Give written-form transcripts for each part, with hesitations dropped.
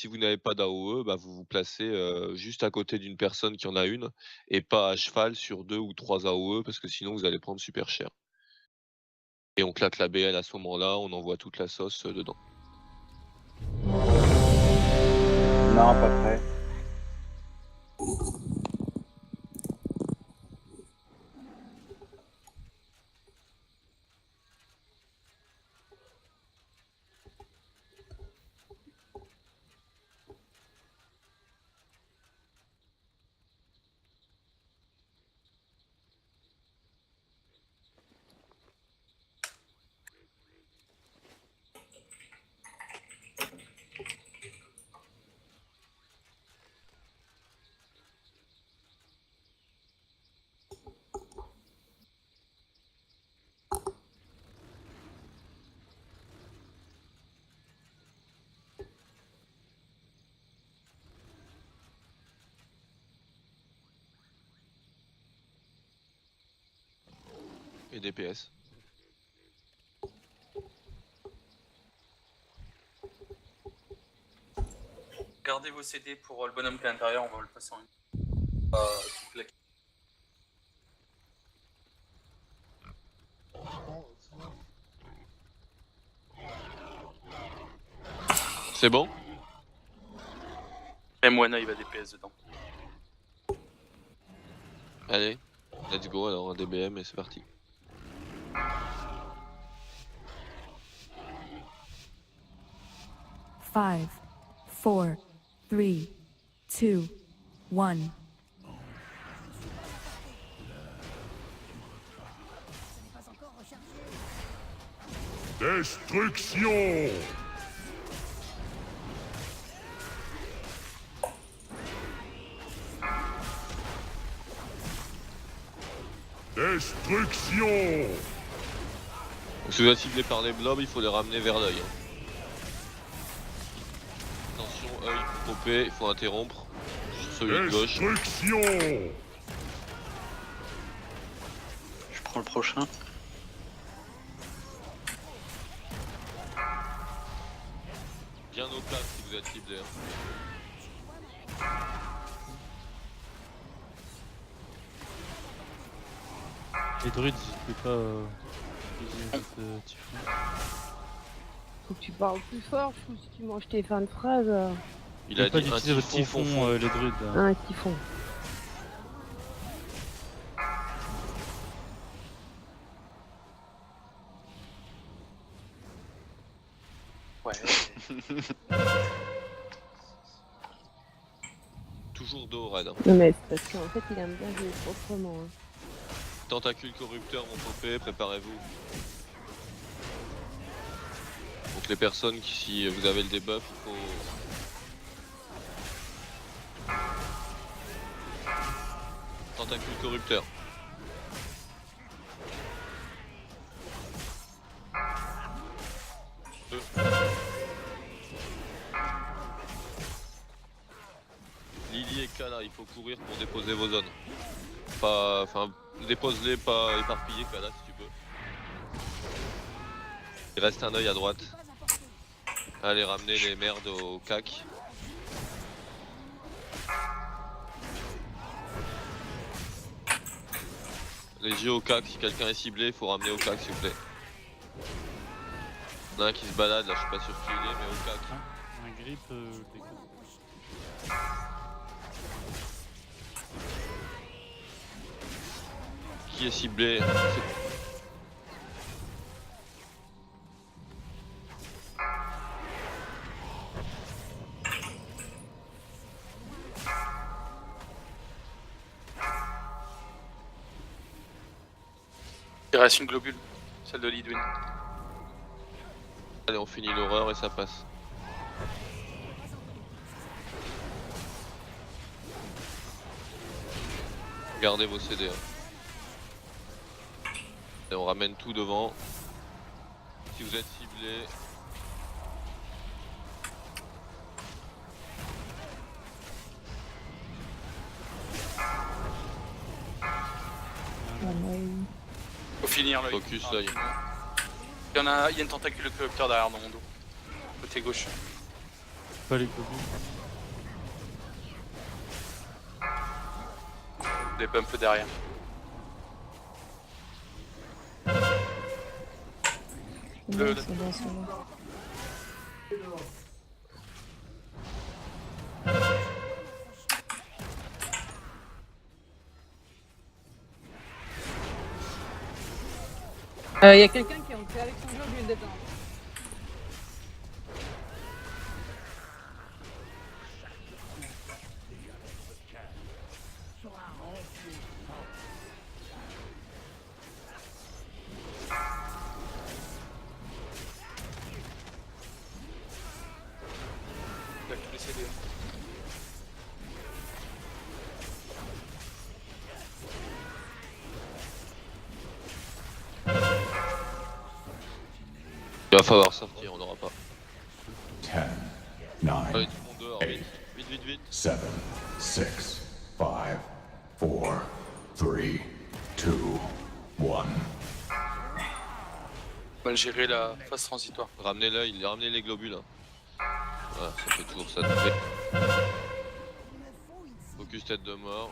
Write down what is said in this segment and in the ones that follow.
si vous n'avez pas d'AOE, bah, vous vous placez, juste à côté d'une personne qui en a une et pas à cheval sur 2 ou 3 AOE parce que sinon vous allez prendre super cher. Et on claque la BL à ce moment-là, on envoie toute la sauce, dedans. Non, pas prêt. Et DPS. Gardez vos CD pour le bonhomme qui est à l'intérieur, on va le passer en une. C'est bon? Et Moana il va DPS dedans. Allez, let's go alors, un DBM et c'est parti. Five, four, three, two, one. Destruction! Destruction! Donc si vous êtes ciblé par les blobs, il faut les ramener vers l'œil. Attention, œil popé, il faut interrompre. Celui de gauche. Destruction! Je prends le prochain. Bien au cas si vous êtes ciblé. Les druides, n'hésitez pas à utiliser votre typhon. Faut que tu parles plus fort, je trouve, si tu manges tes fins de phrase. Il a pas dit un d'utiliser votre typhon typhon, fond. les druides. Un typhon. Ouais. Toujours dos raid. Non mais c'est parce qu'en fait il aime bien jouer proprement. Hein. Tentacules corrupteurs vont popper, préparez-vous. Donc les personnes qui, si vous avez le debuff, il faut... Tentacules corrupteurs. Deux. Lily et Kala, il faut courir pour déposer vos zones. Pas... Enfin, dépose-les pas éparpillés, Kala, si tu peux. Il reste un œil à droite. Allez, ramener les merdes au cac. Les yeux au cac, si quelqu'un est ciblé, il faut ramener au cac s'il vous plaît. Il y en a un qui se balade, là je suis pas sûr qui il est, mais au cac. Un grip, déco. Qui est ciblé? Il reste une globule, celle de Lidwin. Allez, on finit l'horreur et ça passe. Gardez vos CD. Hein. Et on ramène tout devant. Si vous êtes ciblé. Faut finir l'œil. Focus l'œil. Il y a une tentacule corrupteur derrière dans mon dos. Côté gauche. pas les globus. Des bumps derrière. C'est Le- bon, c'est bon, c'est bon. Y a quelqu'un qui est entré avec son jeu, je vais le détendre. Il a tous les CD. Il va falloir sortir, on n'aura pas. 10, 9, Allez, tout le monde dehors, vite. Vite, vite, vite. 7, 6, 5, 4, 3, 2, 1. Mal gérer la phase transitoire. Ramenez-le, il a ramené les globules. Hein. Voilà, ça fait toujours ça de fait. Focus tête de mort.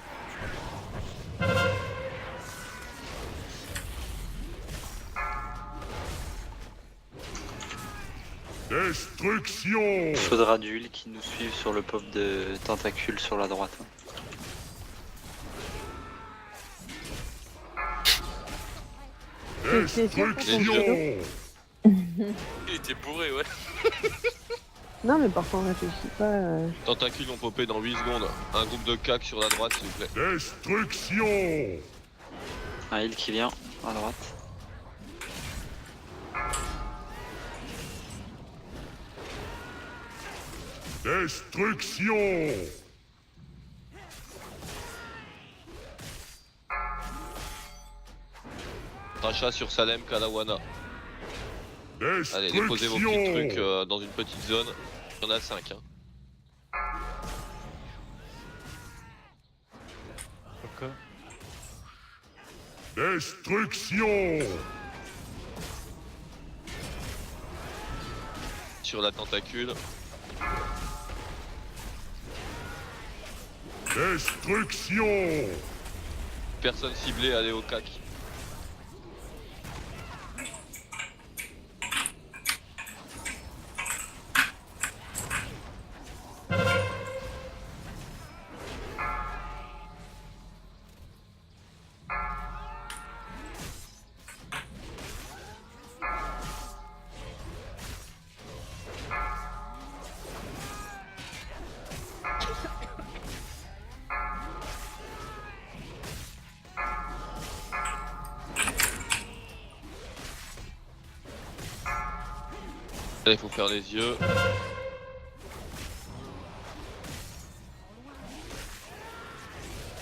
Il faudra du heal qui nous suive sur le pop de tentacules sur la droite. C'est sûr pour ton Les jeu. Il était bourré, ouais. Non, mais parfois on réfléchit pas. Tentacules vont popper dans 8 secondes. Un groupe de cac sur la droite, s'il vous plaît. Un heal qui vient à droite. Rachat sur Salem, Kalawana. Allez, déposez vos petits trucs dans une petite zone. Il y en a 5. Hein. Ok. Sur la tentacule. Personne ciblée, allez au cac. Là, il faut faire les yeux.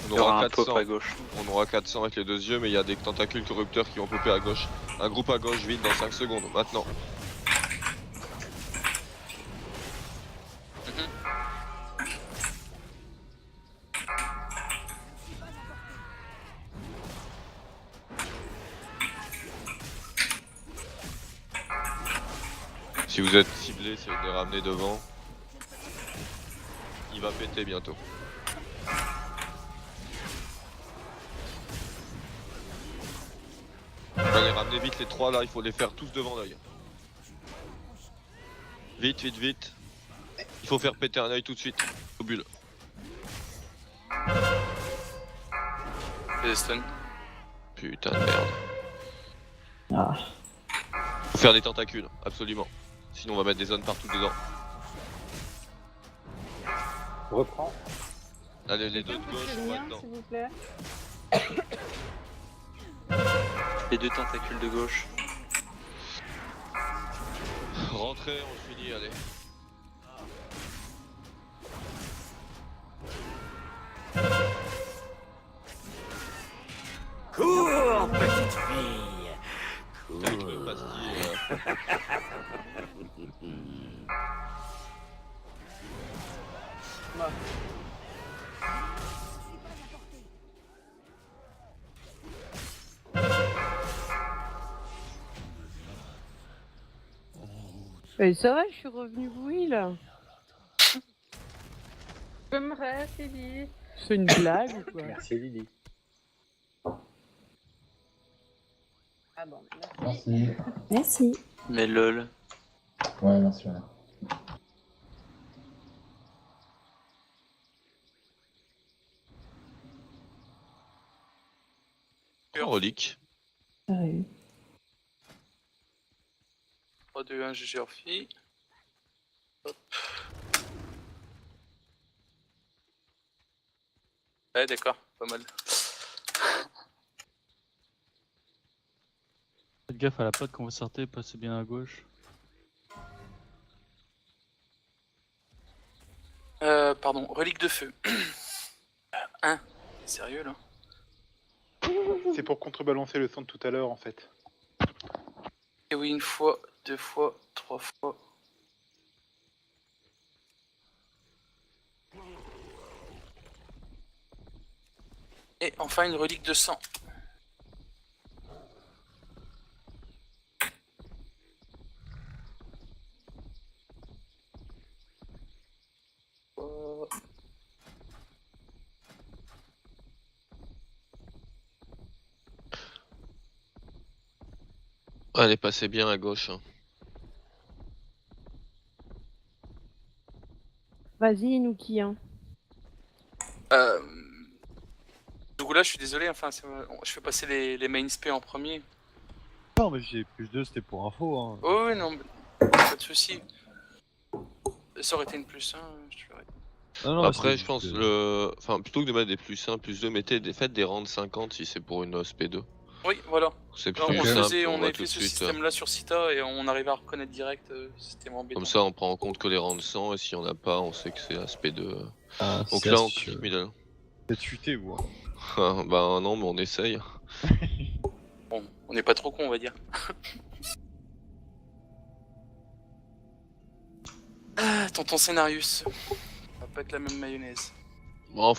Il y aura un pop 400. à gauche. On aura 400 avec les 2 yeux, mais il y a des tentacules corrupteurs qui vont popper à gauche. Un groupe à gauche vite dans 5 secondes, maintenant. Si vous êtes ciblé, essayez de les ramener devant. Il va péter bientôt. Allez, ramenez vite les 3 là, il faut les faire tous devant l'œil. Vite, vite, vite. Il faut faire péter un œil tout de suite. Au bulle. Les stuns. Putain de merde. Ah. Faut faire des tentacules, absolument. Sinon on va mettre des zones partout dedans. Reprends. Allez, les deux de Quelqu'un gauche, peut on va rien, dedans. s'il vous plaît. Les deux tentacules de gauche. Rentrez, on finit, allez. Cours, petite fille. Avec le pastis, Ça va, je suis revenu bouillie là. J'aimerais, Lily. C'est une blague ou quoi? Merci Lily. Ah bon, merci. Merci. Merci. Mais lol. Ouais, merci. Ouais. Relique. 3, 2, 1, GG Orphy. Hop. Ouais, d'accord, pas mal. Faites gaffe à la patte quand vous sortez, passez bien à gauche. Pardon, relique de feu. Hein? Sérieux là? C'est pour contrebalancer le son de tout à l'heure en fait. Et oui, 1 fois, 2 fois, 3 fois. Et enfin une relique de sang. Allez, passez bien à gauche. Hein. Vas-y, Nuki, hein. Du coup là, je suis désolé, enfin, je fais passer les main spé en premier. Non, mais j'ai plus 2, c'était pour info. Hein. Oh oui, non, mais pas de soucis. Ça aurait été une plus 1, je te l'aurais dit. Non, Après, je pense, enfin, plutôt que de mettre des plus 1, plus 2, faites des rangs de 50 si c'est pour une SP2. Oui, voilà. C'est Non, plus on simple, avait voit fait tout de ce suite. système-là sur Sita et on arrivait à reconnaître direct, c'était moins embêtant. Comme ça, on prend en compte que les rangs de 100 et si on n'a pas, on sait que c'est SP2. Ah, Donc là, on clique middle. C'est futé, vous. Bah non, mais on essaye. Bon, on n'est pas trop con, on va dire. Ah, tonton Scénarius. Ça va pas être la même mayonnaise. Bon,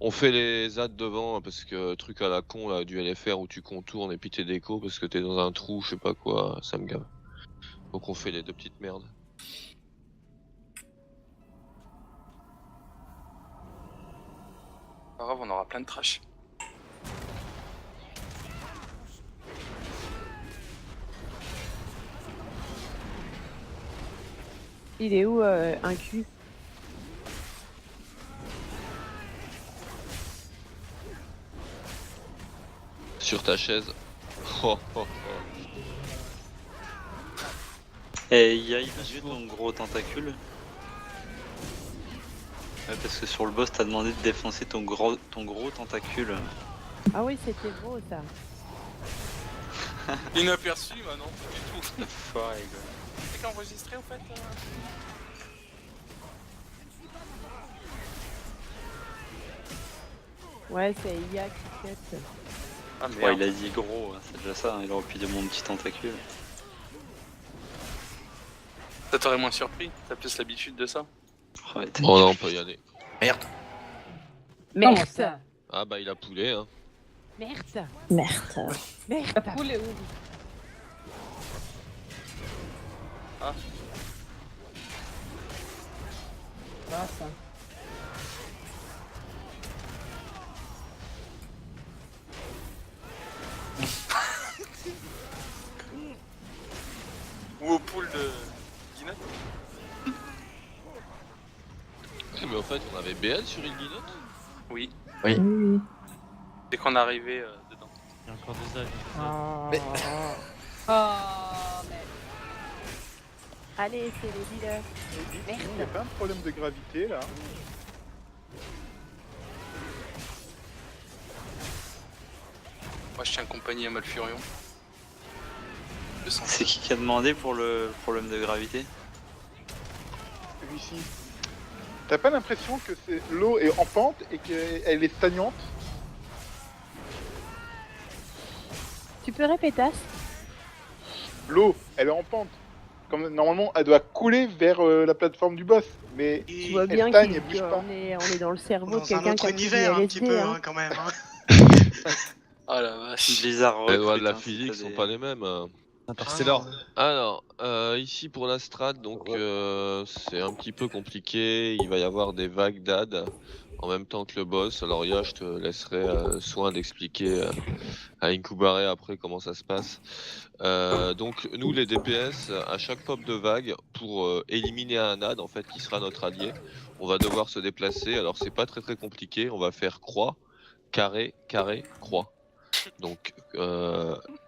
on fait les adds devant parce que truc à la con là du LFR où tu contournes et puis t'es déco parce que t'es dans un trou, je sais pas quoi, ça me gave. Donc on fait les deux petites merdes. Pas grave, on aura plein de trash. Il est où, un cul? Sur ta chaise. Oh, oh, oh. Et Yai, t'as vu ton gros tentacule? Ouais, parce que sur le boss, t'as demandé de défoncer ton gros tentacule. Ah oui, c'était beau ça. Inaperçu, bah non, pas du tout. Foiré, quoi. C'est qu'à enregistrer en fait Ouais, c'est Iya qui pète. Ah merde. Ouais, il a dit gros, hein, c'est déjà ça, hein, il aurait pu dire mon petit tentacule. Ça t'aurait moins surpris, t'as plus l'habitude de ça. Ouais, Oh non, on peut y aller. Merde. Merde. Ah bah il a poulet hein. Merde. Merde. Merde. Poulet, oui. Ah. Ah, ça. Ou au pool de Guinotte. Mais en fait on avait BL sur une guinotte. Oui, Oui. dès qu'on est arrivé dedans. Il y a encore des âges. Mais... Oh, merde. Allez, c'est les dealers. Il n'y a pas un problème de gravité là? Moi je tiens compagnie à Malfurion. C'est qui a demandé pour le problème de gravité? Ici. T'as pas l'impression que l'eau est en pente et qu'elle est stagnante? Tu peux répéter? L'eau, elle est en pente. Comme normalement, elle doit couler vers la plateforme du boss, mais Tu vois elle bien stagne et bouge pas. qu'on est dans le cerveau de Dans un quelqu'un autre qui a pris du univers un LSD, petit peu hein. hein, quand même. Hein. Ah la vache. Blizzard Les recrute, lois de la hein, physique c'est sont des- pas les mêmes. Interstellar. Alors, ici pour la strat, donc c'est un petit peu compliqué. Il va y avoir des vagues d'ad en même temps que le boss. Alors, Ya, je te laisserai soin d'expliquer à Inkubare après comment ça se passe. Donc, nous, les DPS, à chaque pop de vague, pour éliminer un ad en fait qui sera notre allié, on va devoir se déplacer. Alors, c'est pas très compliqué. On va faire croix, carré, carré, croix. Donc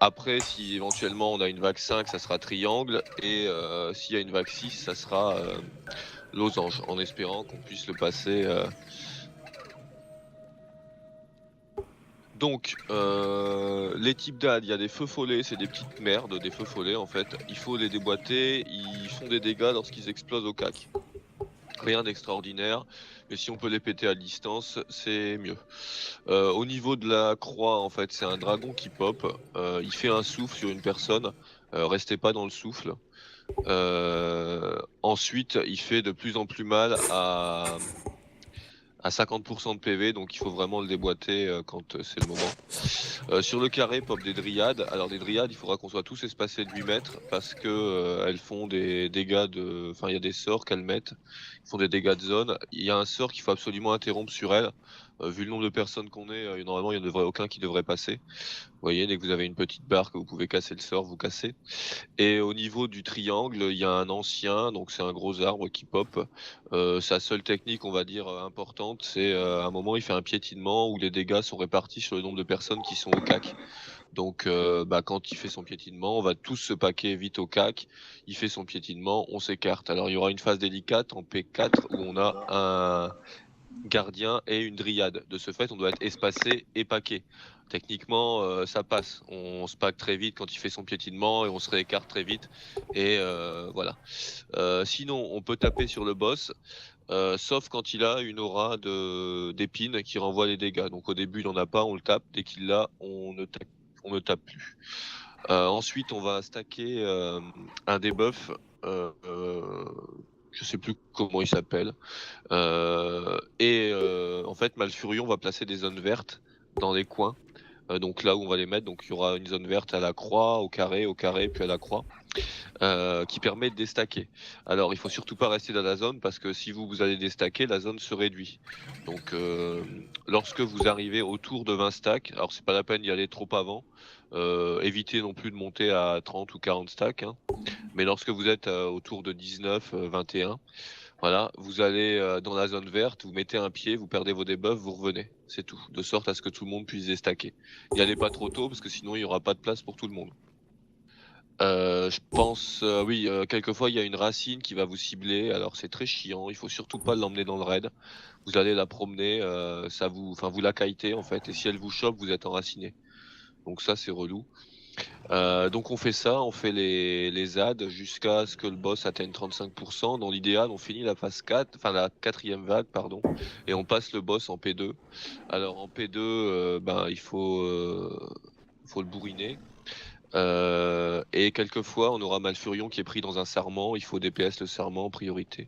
après, si éventuellement on a une vague 5, ça sera triangle, et s'il y a une vague 6, ça sera losange, en espérant qu'on puisse le passer. Donc, les types d'ad, il y a des feux follets, c'est des petites merdes, des feux follets en fait. Il faut les déboîter, ils font des dégâts lorsqu'ils explosent au cac. Rien d'extraordinaire, mais si on peut les péter à distance, c'est mieux. Au niveau de la croix, en fait, c'est un dragon qui pop. Il fait un souffle sur une personne. Restez pas dans le souffle. Ensuite, il fait de plus en plus mal à 50% de PV, donc il faut vraiment le déboîter quand c'est le moment. Sur le carré, pop des dryades. Alors des dryades, il faudra qu'on soit tous espacés de 8 mètres parce que elles font des dégâts de... Enfin, il y a des sorts qu'elles mettent, qui font des dégâts de zone. Il y a un sort qu'il faut absolument interrompre sur elle. Vu le nombre de personnes qu'on est, normalement il n'y en devrait aucun qui devrait passer. Vous voyez, dès que vous avez une petite barre que vous pouvez casser le sort, vous cassez. Et au niveau du triangle, il y a un ancien, donc c'est un gros arbre qui pop. Sa seule technique, on va dire, importante, c'est à un moment, il fait un piétinement où les dégâts sont répartis sur le nombre de personnes qui sont au cac. Donc, quand il fait son piétinement, on va tous se paquer vite au cac. Il fait son piétinement, on s'écarte. Alors, il y aura une phase délicate en P4 où on a un gardien et une dryade. De ce fait, on doit être espacé et paqué. Techniquement, ça passe. On se pack très vite quand il fait son piétinement et on se réécarte très vite. Et voilà. Sinon, on peut taper sur le boss, sauf quand il a une aura d'épine qui renvoie les dégâts. Donc au début, il n'en a pas, on le tape. Dès qu'il l'a, on ne tape plus. Ensuite, on va stacker un debuff. Je sais plus comment il s'appelle. En fait, Malfurion va placer des zones vertes dans les coins. Donc là où on va les mettre, donc il y aura une zone verte à la croix, au carré, puis à la croix, qui permet de déstacker. Alors il faut surtout pas rester dans la zone parce que si vous allez déstacker, la zone se réduit. Donc lorsque vous arrivez autour de 20 stacks, alors c'est pas la peine d'y aller trop avant, évitez non plus de monter à 30 ou 40 stacks, hein. Mais lorsque vous êtes autour de 19, 21, voilà, vous allez dans la zone verte, vous mettez un pied, vous perdez vos debuffs, vous revenez. C'est tout. De sorte à ce que tout le monde puisse déstacker. N'y allez pas trop tôt parce que sinon il n'y aura pas de place pour tout le monde. Je pense, oui, quelquefois il y a une racine qui va vous cibler. Alors c'est très chiant, il faut surtout pas l'emmener dans le raid. Vous allez la promener, vous la kitez en fait. Et si elle vous chope, vous êtes enraciné. Donc ça c'est relou. Donc on fait ça, on fait les ZAD jusqu'à ce que le boss atteigne 35%. Dans l'idéal, on finit la phase 4, enfin la quatrième vague, pardon, et on passe le boss en P2. Alors en P2, il faut le bourriner. Et quelquefois, on aura Malfurion qui est pris dans un serment. Il faut DPS le serment en priorité.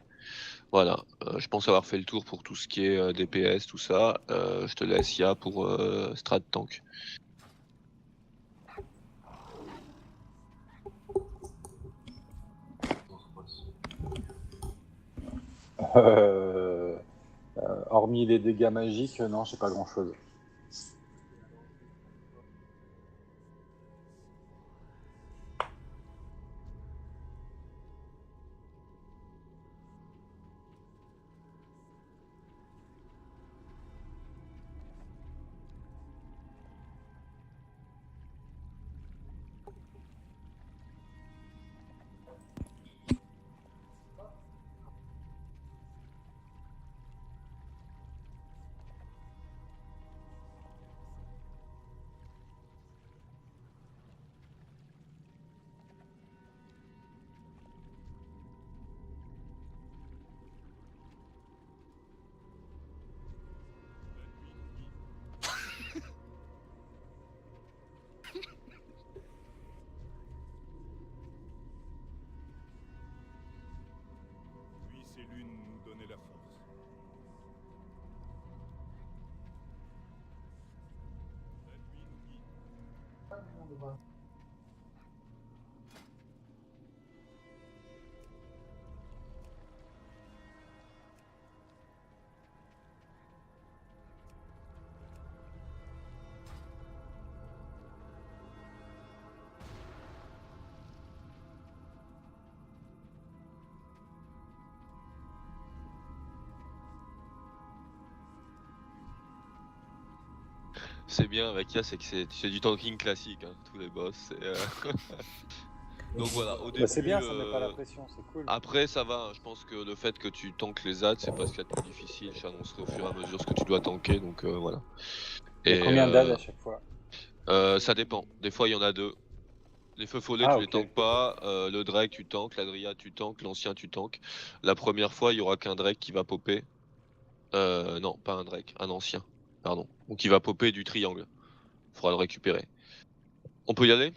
Voilà, je pense avoir fait le tour pour tout ce qui est DPS, tout ça. Je te laisse Ya pour Strat Tank. Hormis les dégâts magiques, non, j'ai pas grand chose. Puisse et l'une nous donner la force. La nuit nous guide. c'est bien avec Ia, c'est que c'est du tanking classique, hein, tous les boss. Donc voilà, au début. C'est bien, ça met pas la pression, c'est cool. Après, ça va, hein, je pense que le fait que tu tankes les ZAD, c'est pas ce qu'il y a de plus difficile. Je t'annoncerai au fur et à mesure ce que tu dois tanker, donc voilà. Il y a combien d'AD à chaque fois? Ça dépend. Des fois, il y en a 2. Les feux follets, tu les tankes pas. Le Drake, tu tankes. La Dryad, tu tankes. L'ancien, tu tankes. La première fois, il y aura qu'un Drake qui va popper. Non, pas un Drake, un ancien. Pardon. Donc, il va popper du triangle. Faudra le récupérer. On peut y aller?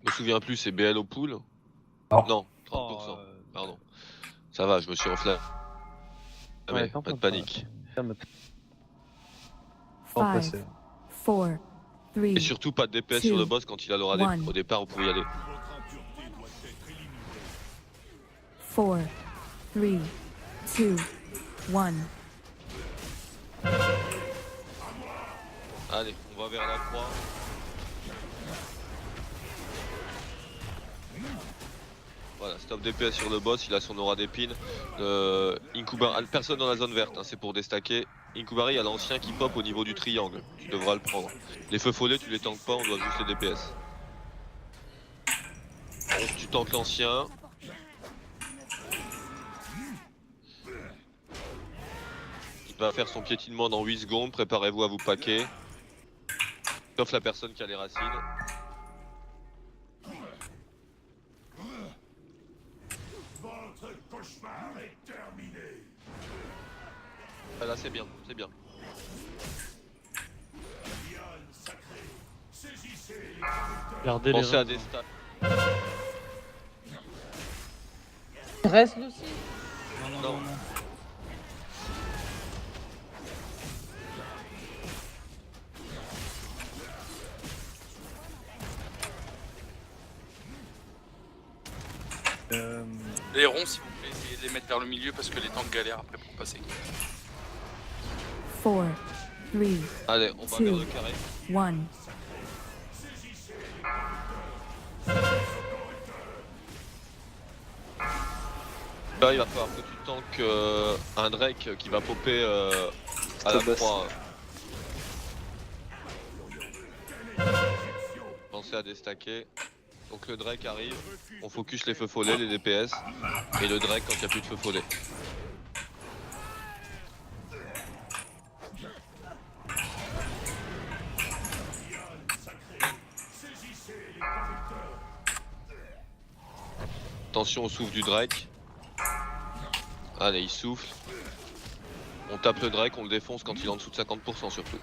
Je me souviens plus, c'est BL au pool? Non, 30%. Pardon. Ça va, je me suis enflammé. Ouais, Pas de panique. 5, passer. 4, 3, Et surtout pas de DPS sur le boss quand il a l'aura one. des. Au départ, vous pouvez y aller. Votre impureté doit être éliminée. 4, 3, 2, 1. Allez, on va vers la croix. Voilà, stop DPS sur le boss, il a son aura d'épine. Personne dans la zone verte, hein, c'est pour déstacker. Inkubari, il y a l'ancien qui pop au niveau du triangle, tu devras le prendre. Les feux follets, tu les tankes pas, on doit juste les DPS. Donc, tu tankes l'ancien. Il va faire son piétinement dans 8 secondes, préparez-vous à vous paquer. Sauf la personne qui a les racines. Votre cauchemar est terminé. Ah là c'est bien, c'est bien. Gardez les Pensez à restes. des stats. Reste aussi. Non. Les ronds, s'il vous plaît, essayez de les mettre vers le milieu parce que les tanks galèrent après pour passer. 4, 3, Allez, on va vers le carré. 1. Là il va falloir que tu tankes un Drake qui va popper à la boss. croix. Pensez à déstacker. Donc le Drake arrive, on focus les feux follets, les DPS, et le Drake quand il n'y a plus de feux follets. Attention au souffle du Drake. Allez, il souffle. On tape le Drake, on le défonce quand il est en dessous de 50% surtout.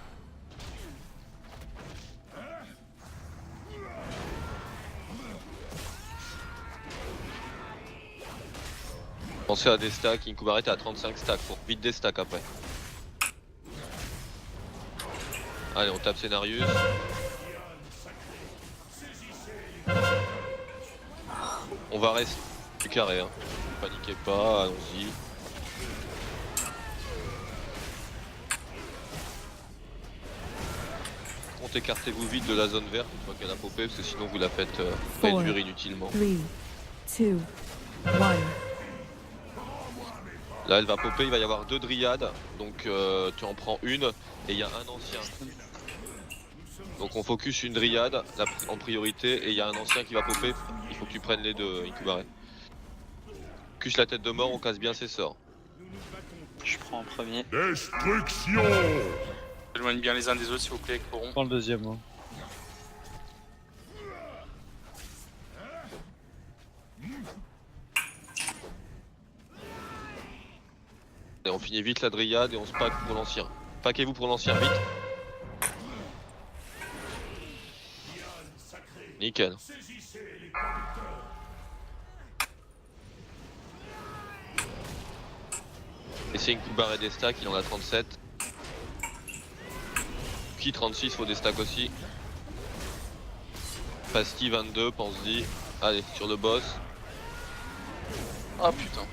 Pensez à des stacks, Inkubari t'es à 35 stacks, faut vite des stacks après. Allez, on tape Scénarius. On va rester du carré, hein. Paniquez pas, allons-y. Contre, écartez-vous vite de la zone verte une fois qu'elle a popé, parce que sinon vous la faites réduire inutilement. 3, 2, 1. Là elle va popper, il va y avoir 2 dryades, donc tu en prends une et il y a un ancien. Donc on focus une dryade en priorité et il y a un ancien qui va popper, il faut que tu prennes les deux Inkubari. Focus la tête de mort, on casse bien ses sorts. Je prends en premier. Destruction. Éloigne bien les uns des autres s'il vous plaît avec vos ronds. Prends le deuxième. Hein. Et on finit vite la dryade et on se pack pour l'ancien. Paquez-vous pour l'ancien, vite. Nickel. Et c'est Inkubari des stacks, il en a 37. Qui 36, faut des stacks aussi. Pasti 22, pense-y. Allez, sur le boss. Ah putain.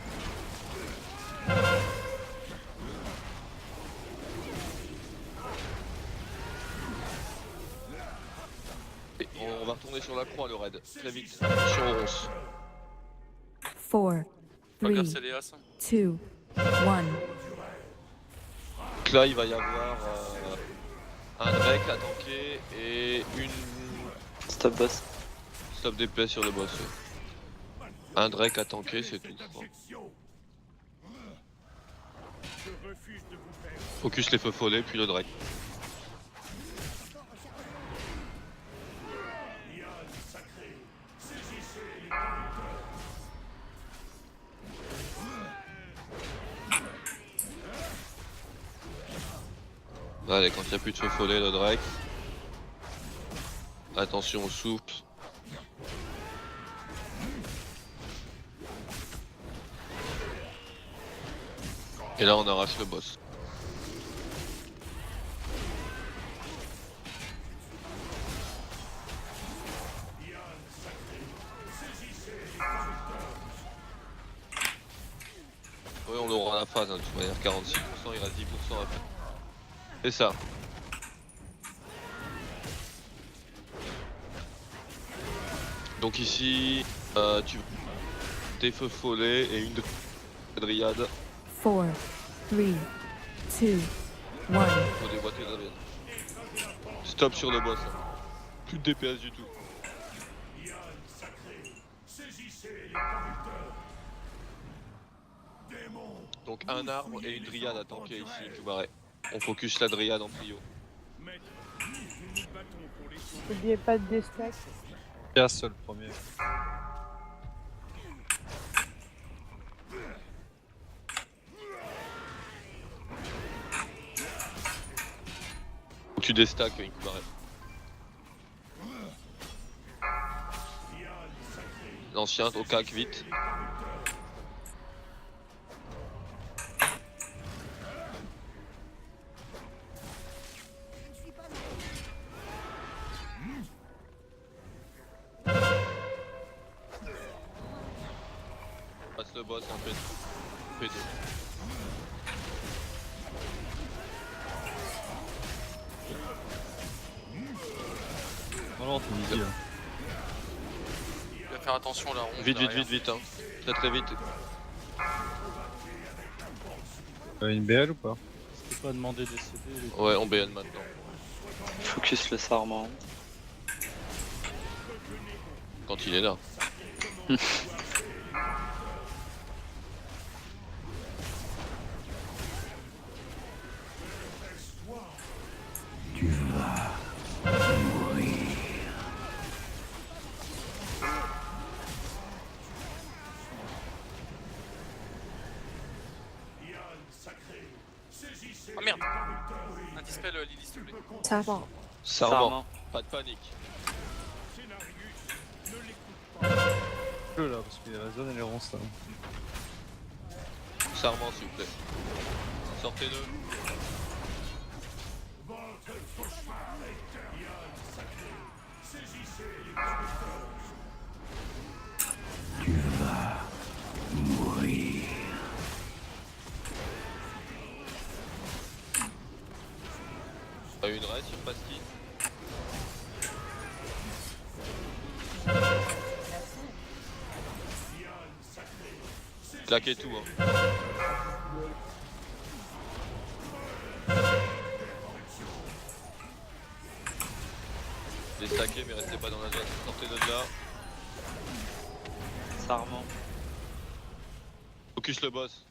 Et on va retourner sur la croix le raid, très vite. Sur Oronce. 4, Regarde 3, CDS. 2, 1. Donc là, il va y avoir un Drake à tanker et une Stop boss. stop DPS sur le boss. Un Drake à tanker, c'est tout. Focus les feux follets, puis le Drake. Allez, quand il n'y a plus de feu follet, le Drake. Attention au souple. Et là on arrache le boss. Oui, on l'aura à la phase, hein, de toute manière, 46%, il reste 10% à faire. C'est ça. Donc ici, tu des feux follets et une dryade. 4, 3, 2, 1. Faut déboîter la dryade. Stop sur le boss. Hein. Plus de DPS du tout. Donc un arbre et une dryade à tanker ici, tout barré. On focus la dryade en prio. N'oubliez pas de déstack. Casse le premier. Faut que tu déstack une coup barré. L'ancien au cac vite. Passe le boss en P2. Non, t'es midi là. Il va faire attention là. Vite, hein. Très vite. Une BL ou pas? C'était pas demander des CD Ouais, on BL maintenant. Focus le sarment. Quand il est là. Ah merde. Un dispel Lily s'il te plaît. Ça va. Sarment. Pas de panique. là parce que la zone elle est ronce là. Sarment s'il vous plaît. Sortez-le. Une race, une pastille. Claquez tout hein. Déstaquez mais restez pas dans la zone, sortez de là. Sarment. Focus le boss.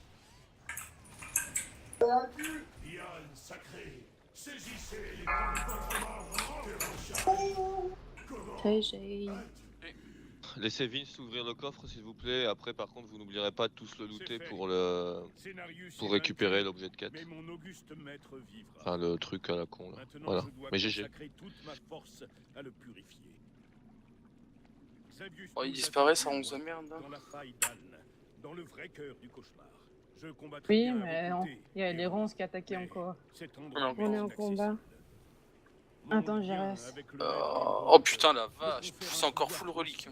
Laissez Vince ouvrir le coffre s'il vous plaît, après par contre vous n'oublierez pas de tous le looter pour récupérer l'objet de quête. Enfin le truc à la con là, voilà, mais GG. Oh il disparaît ça 11 merde. Oui mais il y a les ronces qui attaquaient encore. On est en combat. Attends j'y reste. Oh putain la vache, c'est encore full relique.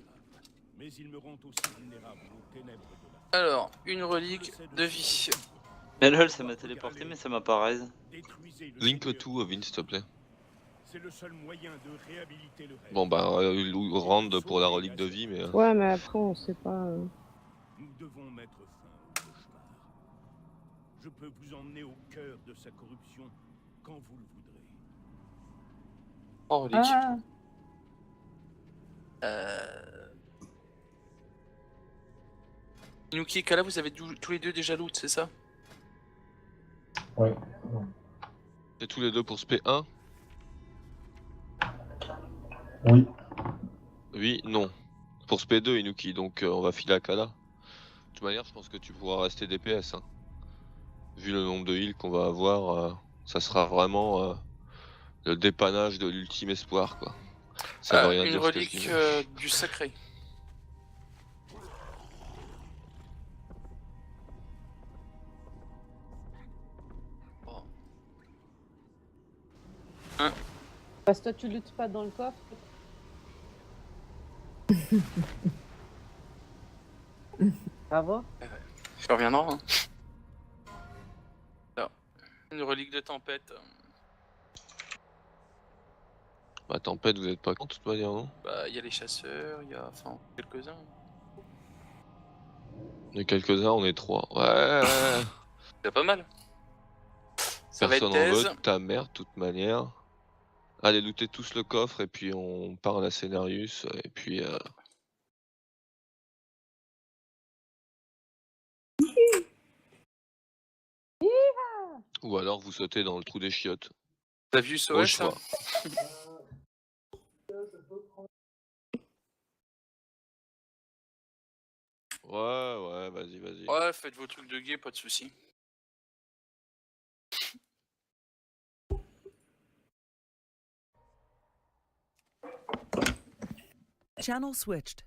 Alors, une relique de vie. Mais lol, ça m'a téléporté, mais ça m'a pas raise. Link tout, Vince, s'il te plaît. Bon bah, rend pour la relique de vie, mais... Ouais, mais après, on sait pas... Je peux vous emmener au cœur de sa corruption quand vous le voudrez. Oh, relique. Ah, Inuki et Kala, vous avez tous les deux déjà loot, c'est ça? Ouais. C'est tous les deux pour ce P1? Oui. Oui, non. Pour ce P2, Inuki, donc on va filer à Kala. De toute manière, je pense que tu pourras rester DPS. Hein. Vu le nombre de heals qu'on va avoir, ça sera vraiment le dépannage de l'ultime espoir, quoi. Ça veut rien une dire ce que je relique dis, mais- du sacré. Bon. parce que toi tu luttes pas dans le coffre. Ça va? Ça reviendra. Hein. Alors, une relique de tempête. Bah, tempête, vous êtes pas contre, de toute manière, non? Bah, il y a les chasseurs, il y a. Enfin, quelques-uns. On est quelques-uns, on est 3. Ouais. C'est pas mal. Ça Personne va en être veut, thèse. ta mère, de toute manière. Allez, lootez tous le coffre et puis on parle à Scénarius. Et puis. Ou alors vous sautez dans le trou des chiottes. T'as vu Au SOS? choix. Ouais, vas-y, vas-y. Ouais, faites vos trucs de guet, pas de soucis. Channel switched.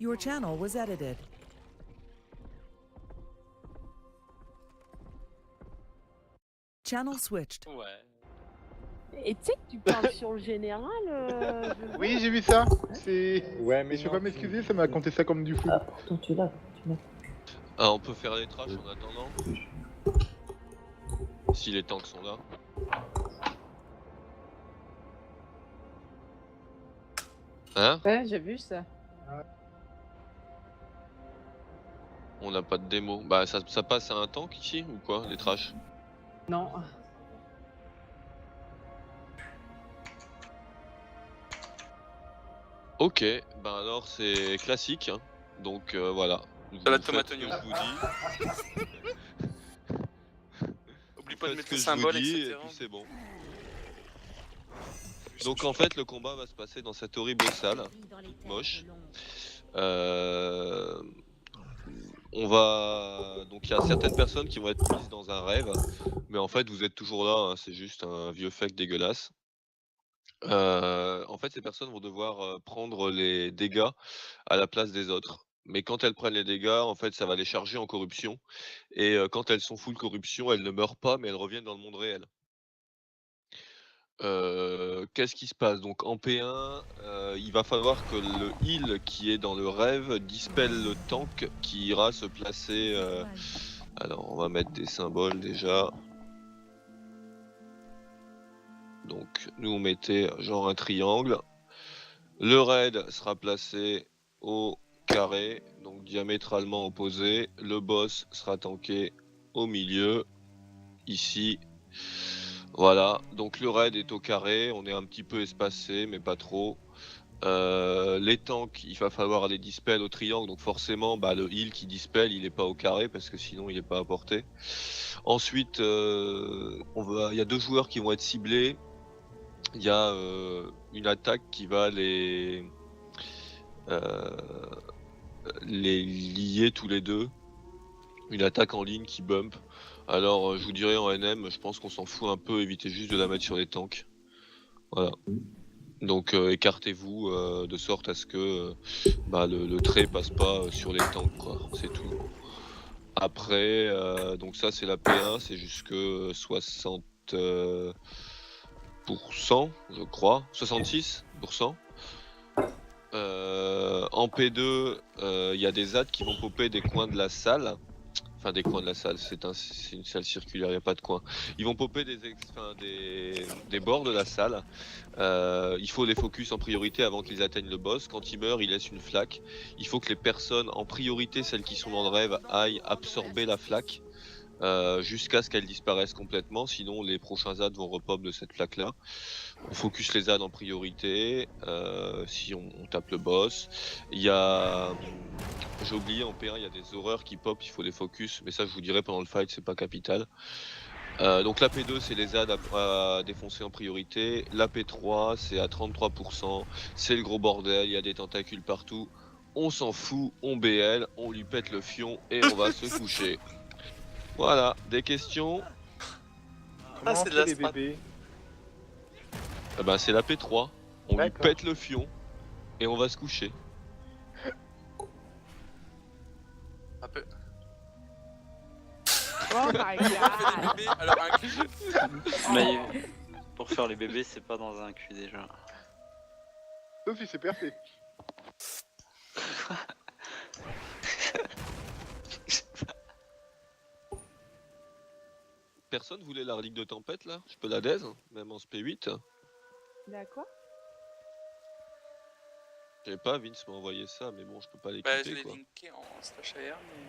Your channel was edited. Channel switched. Ouais. Et tu sais que tu parles sur le général Oui, j'ai vu ça. C'est. Ouais, Mais mais je peux non, pas m'excuser, ça m'a compté ça comme du fou. Pourtant tu l'as. Ah, on peut faire les trashs en attendant. Si les tanks sont là. Hein? Ouais, j'ai vu ça. On n'a pas de démo. Bah ça passe à un tank ici ou quoi, les trashs? Non. Ok, bah alors c'est classique. Hein. Donc voilà. Salade Vous tomate faites ce que oignon. je vous dis. Oublie pas de Faites mettre ce le que je symbole, vous dis, etc. et puis c'est bon. Donc en fait le combat va se passer dans cette horrible salle. Moche. On va donc il y a certaines personnes qui vont être mises dans un rêve, mais en fait vous êtes toujours là, hein, c'est juste un vieux fake dégueulasse. En fait ces personnes vont devoir prendre les dégâts à la place des autres. Mais quand elles prennent les dégâts, en fait ça va les charger en corruption. Et quand elles sont full corruption, elles ne meurent pas, mais elles reviennent dans le monde réel. Qu'est-ce qui se passe? Donc en P1, il va falloir que le heal qui est dans le rêve dispelle le tank qui ira se placer. Alors on va mettre des symboles déjà. Donc nous on mettait genre un triangle. Le raid sera placé au carré, donc diamétralement opposé. Le boss sera tanké au milieu, ici. Voilà, donc le raid est au carré, on est un petit peu espacé, mais pas trop. Les tanks, il va falloir les dispel au triangle, donc forcément bah, le heal qui dispel, il est pas au carré, parce que sinon il est pas à portée. Ensuite, il y a 2 joueurs qui vont être ciblés. Il y a une attaque qui va les lier tous les deux. Une attaque en ligne qui bump. Alors je vous dirais en NM, je pense qu'on s'en fout un peu, évitez juste de la mettre sur les tanks. Voilà. Donc écartez-vous de sorte à ce que le trait passe pas sur les tanks, quoi. C'est tout. Après, donc ça c'est la P1, c'est jusque 60%, je crois. 66%. En P2, il y a des ZAD qui vont popper des coins de la salle. Enfin, des coins de la salle, c'est une salle circulaire, il n'y a pas de coin. Ils vont popper des bords de la salle. Il faut les focus en priorité avant qu'ils atteignent le boss. Quand ils meurent, ils laissent une flaque. Il faut que les personnes, en priorité celles qui sont dans le rêve, aillent absorber la flaque jusqu'à ce qu'elle disparaisse complètement. Sinon, les prochains ZAD vont repop de cette flaque-là. On focus les ZAD en priorité si on tape le boss. Il y a... J'ai oublié, en P1, il y a des horreurs qui pop, il faut les focus, mais ça je vous dirai pendant le fight, c'est pas capital. Donc la P2, c'est les ZAD à défoncer en priorité. La P3, c'est à 33%, c'est le gros bordel, il y a des tentacules partout. On s'en fout, on BL, on lui pète le fion et on va se coucher. Voilà, des questions? Comment c'est on de fait la les strat. bébés? Ah bah, c'est la P3, on lui D'accord. pète le fion et on va se coucher. Un peu. Oh my god. Bébé, alors un cul. Mais pour faire les bébés, c'est pas dans un cul déjà. Sauf si c'est percé. Personne voulait la relique de tempête là? Je peux la daise, même en SP8. D'accord. Je sais pas, Vince m'a envoyé ça, mais bon, je peux pas Bah, je l'équiper l'ai quoi. linké en slash AR, mais.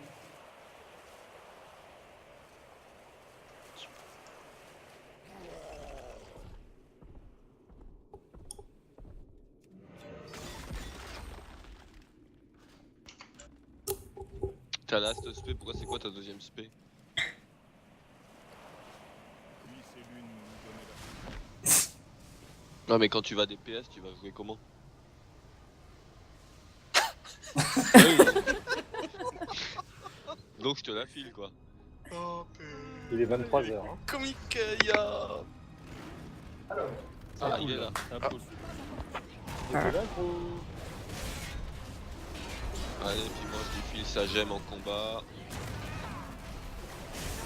Ta last SP, pourquoi c'est quoi ta deuxième SP? Non mais quand tu vas des PS, tu vas jouer comment? Donc je te la file quoi. Oh, Il est 23h. Hein. comique, ya. Ah, il est là. C'est un pôle. C'est là, gros. Allez, puis moi je lui file sa gemme en combat.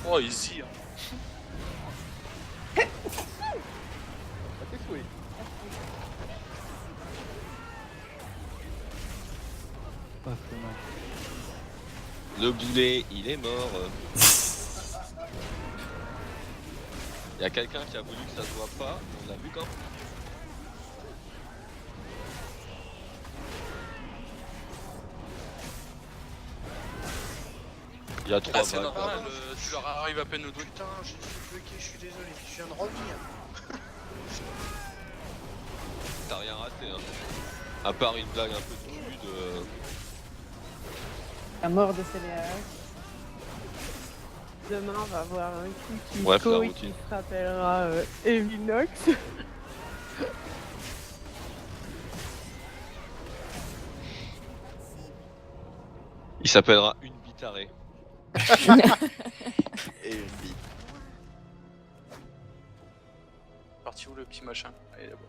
Oh, easy. Hein. À tes souhaits. Pas très mal. Le boulet, il est mort. Il y a quelqu'un qui a voulu que ça se voit pas, on l'a vu quand même. Il y a 3 Ah, c'est vagues. normal, tu leur arrives à peine au dos. Putain, j'ai suis bloqué, je suis désolé, je viens de revenir. T'as rien raté hein. À part une blague un peu de cul La mort de CDH. Demain, on va voir un coup qui Bref, la qui routine. se rappellera Evinox. Il s'appellera une bitarée. Et une bite. Parti où le petit machin? Allez là-bas.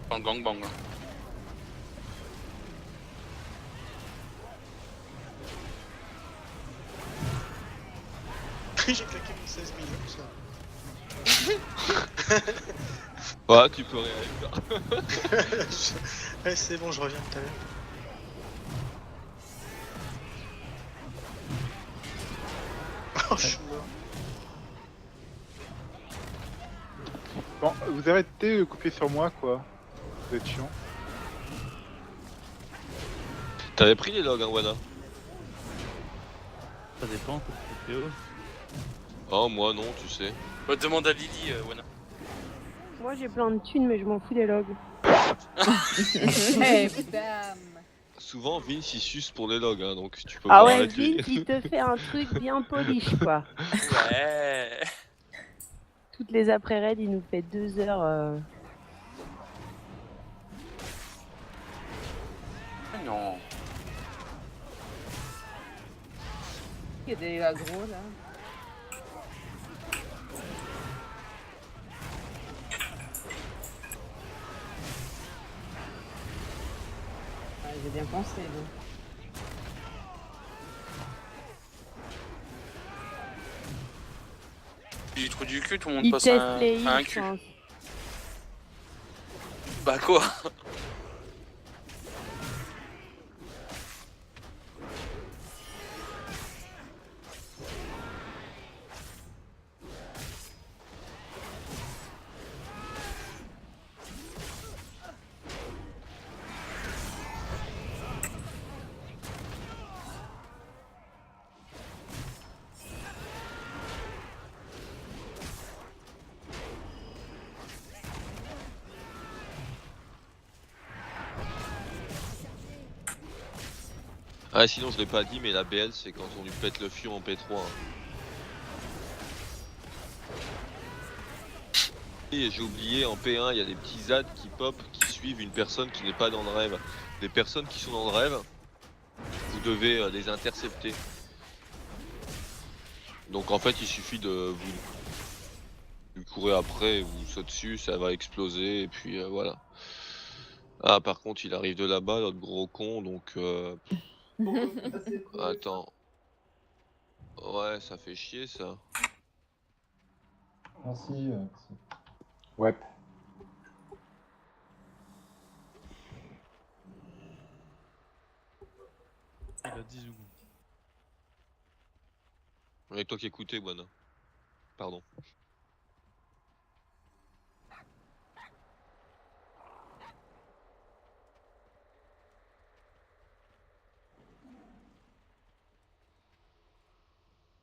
Bang bang bang. Hein. J'ai claqué mon 16 millions, ça. Ouais, tu peux réagir. Ouais, c'est bon, je reviens tout à l'heure. Oh, je suis mort. Bon, vous arrêtez de couper sur moi, quoi. Vous êtes chiant. T'avais pris les logs hein, Wana? Ça dépend, c'est Théo. Oh moi non, tu sais. Bah, demande à Lily, Wana. Moi, j'ai plein de thunes, mais je m'en fous des logs. Hey, bam. Souvent Vince il suce pour les logs hein, donc tu peux Ah voir ouais, avec lui. Vince, il te fait un truc bien polish, quoi. Ouais. Toutes les après-raids, il nous fait 2 heures. Ah non. Il y a des agros, là. Ouais, j'ai bien pensé, donc. Du trou du cul, tout le monde Il passe teste à les un heals, je cul. pense. Bah quoi? Ah sinon je l'ai pas dit mais la BL c'est quand on lui pète le fion en P3. Hein. Et j'ai oublié en P1 il y a des petits ZAD qui pop qui suivent une personne qui n'est pas dans le rêve. Les personnes qui sont dans le rêve, vous devez les intercepter. Donc en fait il suffit de vous courir après, vous sautez dessus, ça va exploser et puis voilà. Ah par contre il arrive de là-bas, notre gros con donc attends. Ouais ça fait chier ça. Merci. Ouais. Il a 10 secondes. Avec toi qui écoutais Guana. Pardon.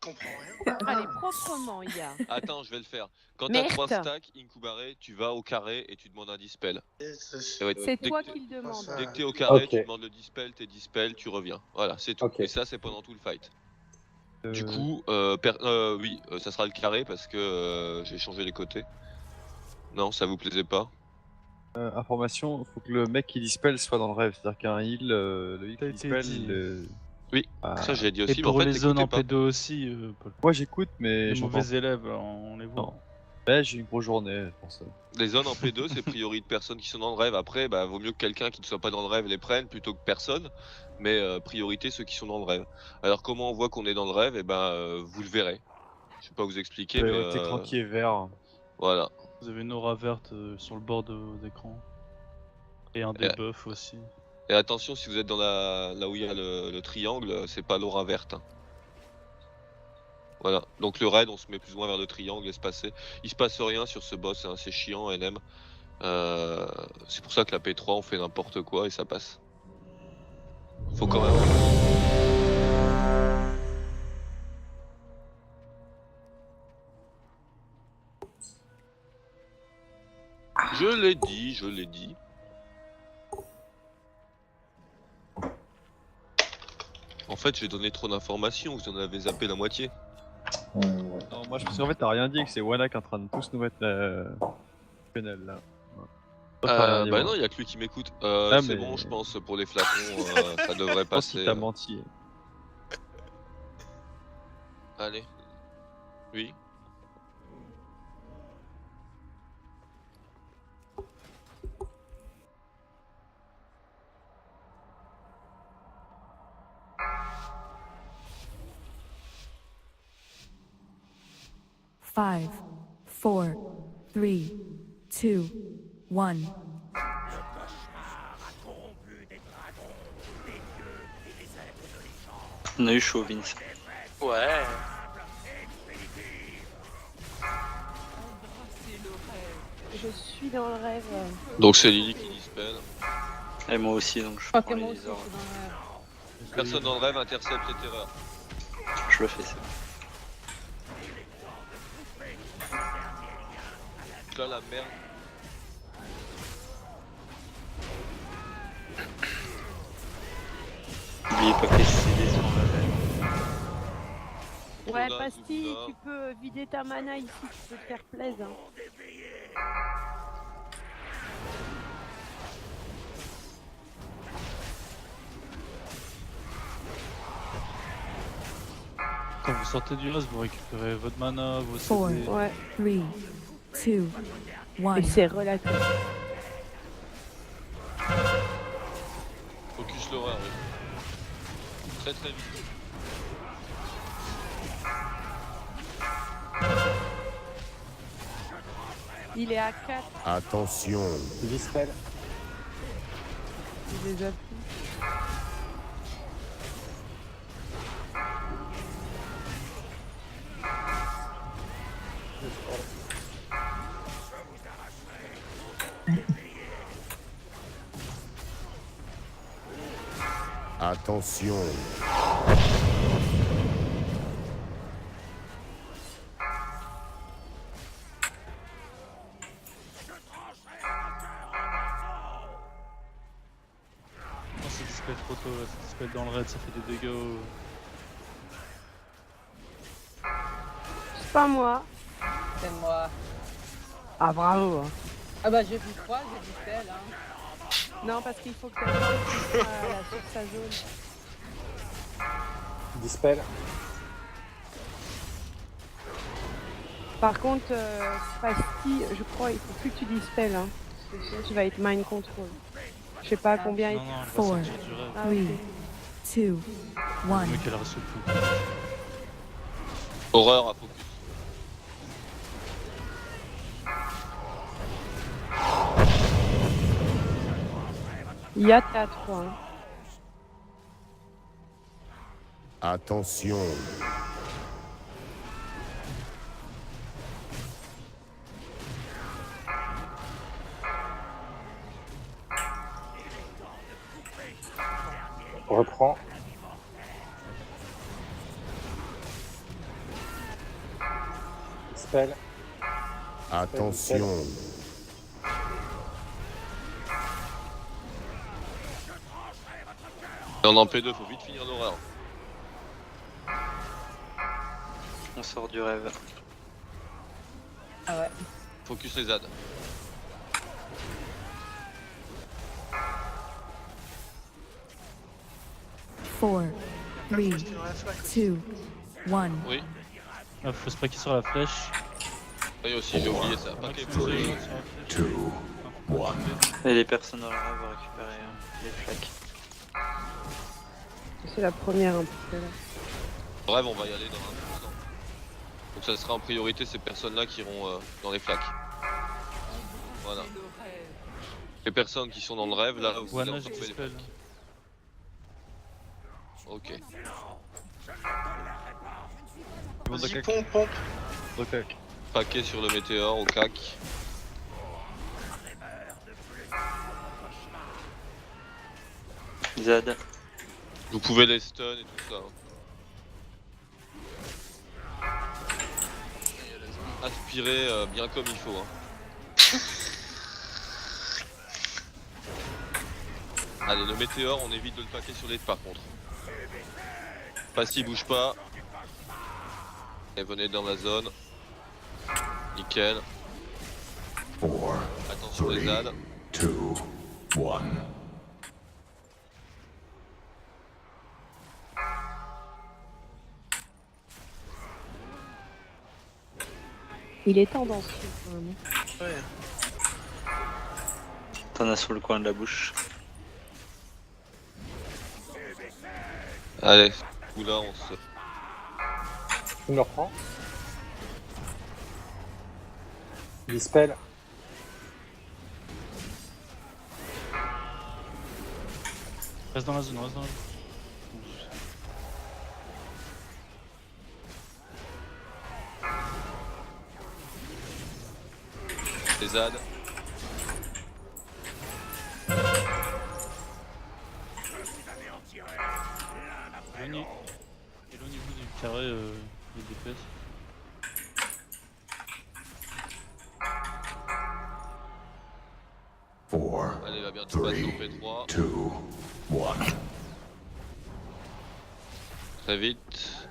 Je comprends rien. Allez, proprement, il y a. Attends, je vais le faire. Quand t'as Merde. 3 stacks, Inkubare, tu vas au carré et tu demandes un dispel. Et ouais, C'est dès toi que qui le demande. Dès que t'es au carré, Ok. tu demandes le dispel, t'es dispel, tu reviens. Voilà, c'est tout. Ok. Et ça, c'est pendant tout le fight. Du Euh, coup, oui, ça sera le carré parce que j'ai changé les côtés. Non, ça vous plaisait pas? Information, faut que le mec qui dispel soit dans le rêve, c'est-à-dire qu'un heal, le heal Ça a qui été dispel, dit. Oui, Ah. ça j'ai dit Et aussi, mais en pour fait, les zones en t'écoutais pas. P2 aussi, Paul. Moi j'écoute, mais Les j'entends. mauvais élèves, on les voit. Non. Ouais, j'ai une grosse journée pour ça. Les zones en P2, c'est priori de personnes qui sont dans le rêve. Après, bah, vaut mieux que quelqu'un qui ne soit pas dans le rêve les prenne plutôt que personne. Mais priorité ceux qui sont dans le rêve. Alors comment on voit qu'on est dans le rêve? Et ben vous le verrez. Je vais pas vous expliquer, mais Votre écran qui est vert. voilà. Vous avez une aura verte sur le bord d'écran. Et un debuff aussi. Et attention, si vous êtes dans là où il y a le triangle, c'est pas l'aura verte. Hein. Voilà. Donc le raid, on se met plus ou moins vers le triangle, espacé. Il se passe rien sur ce boss, hein. C'est chiant, NM. C'est pour ça que la P3, on fait n'importe quoi et ça passe. Faut quand même. Je l'ai dit, je l'ai dit. En fait, j'ai donné trop d'informations, vous en avez zappé la moitié. Non, moi je pense qu'en fait t'as rien dit, que c'est Wana qui est en train de tous nous mettre la quenelle là. Ouais. Toi, t'as rien dit, Bah moi. non, il y a que lui qui m'écoute. Ah, C'est mais- bon, je pense, pour les flacons, ça devrait Je pense qu'il passer. t'a menti. Allez. Oui. Five, four, three, two, one. On a eu chaud, Vince. Ouais. Je suis dans le rêve. Donc c'est Lily qui dispelle. Et moi aussi, donc je Je crois prends que moi les aussi, je suis dans ordres. le rêve. Personne dans le rêve intercepte les terreurs. Je le fais, ça. Là la merde. N'oubliez pas que les CD sont en level. Ouais, Zoula, Pastille, Zoula. tu peux vider ta mana ici, tu peux te faire plaisir. Quand vous sortez du reste, vous récupérez votre mana, vos Four. CD. Ouais, Three, two, et one. c'est relatif. Focus l'horreur, oui. Très très vite. Il est à 4. Attention. Dispel. Il les a pris. Attention. Non, c'est dispel trop tôt, là. C'est dispel dans le raid, ça fait des dégâts. C'est pas moi. C'est moi. Ah bravo. Ah bah j'ai vu 3, j'ai vu tel. Hein. Non, parce qu'il faut que tu sur sa zone. Dispel. Par contre, Fasti, je crois, il faut plus que tu dispel, hein. Parce que sinon tu vas être mind control. Je sais pas combien il Non, non, elle va Four. sortir du rêve. Ah, 3, ok. 2, 1. Le mec, elle reste tout. Horreur à focus. Il y a 4, hein. Attention. On reprend. Spell. Attention. Et on est en P2, faut vite finir l'horreur. On sort du rêve. Ah ouais. Focus les ZAD. Four, three, two, one. Oui. Ah, faut se plaquer sur la flèche. Oui aussi, j'ai oublié ça. Pas Max, que les sur la flèche. Et les personnes dans le rêve vont récupérer les flaques. C'est la première un peu là. Bref, on va y aller dans un instant. Donc ça sera en priorité ces personnes-là qui iront dans les flaques. Voilà. Les personnes qui sont dans le rêve, là, vous allez Wana, je retrouver les dispel. flaques. Ok. Vas-y, pompe. Ok. Paquet sur le météore au cac. Zad. Vous pouvez les stun et tout ça. Aspirer bien comme il faut. Hein. Allez, le météore, on évite de le paquer sur les par contre. Pas s'il bouge pas. Et venez dans la zone. Nickel. Attention les ZAD. Il est tendancieux quand même. Ouais. T'en as sur le coin de la bouche. Allez, ce coup là on se... Tu me le reprends. Dispel. Reste dans la zone, reste dans la zone. Les ZAD. Éloignez-vous du carré des DPS. Allez, il va bientôt passer en P3. Très vite.